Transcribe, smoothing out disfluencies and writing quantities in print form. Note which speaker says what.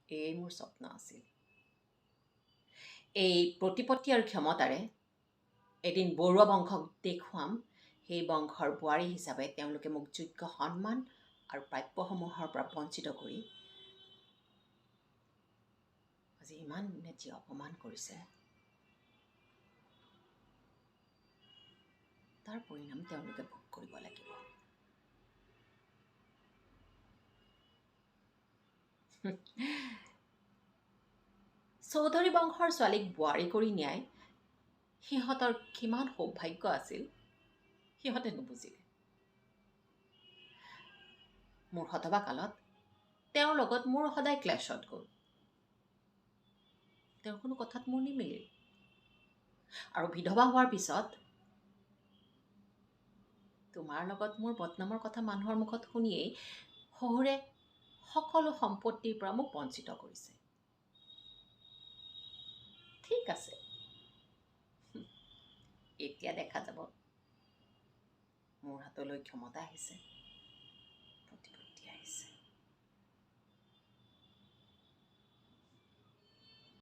Speaker 1: এই মোৰ স্বপ্ন আছিল। এই প্ৰতিপত্তি আৰু ক্ষমতাৰে এদিন বৰুৱা বংশক দেখুৱাম, সেই বংশৰ বোৱাৰী হিচাপে তেওঁলোকে মোক যোগ্য সন্মান আৰু প্ৰাপ্যসমূহৰ পৰা বঞ্চিত কৰি আজি ইমান যি অপমান কৰিছে, তাৰ পৰিণাম তেওঁলোকে ভোগ কৰিব লাগিব। চৌধুৰী বংশৰ ছোৱালীক বোৱাৰী কৰি নিয়াই সিহঁতৰ কিমান সৌভাগ্য আছিল, সিহঁতে নুবুজিলে। মোৰ সতবা কালত তেওঁৰ লগত মোৰ সদায় ক্লেশত গ'ল। তেওঁৰ কোনো কথাত মোৰ নিমিলিল। আৰু বিধৱা হোৱাৰ পিছত তোমাৰ লগত মোৰ বদনামৰ কথা মানুহৰ মুখত শুনিয়েই শহুৰে সকলো সম্পত্তিৰ পৰা মোক বঞ্চিত কৰিছে। ঠিক আছে, এতিয়া দেখা যাব মোৰ হাতলৈ ক্ষমতা আহিছে।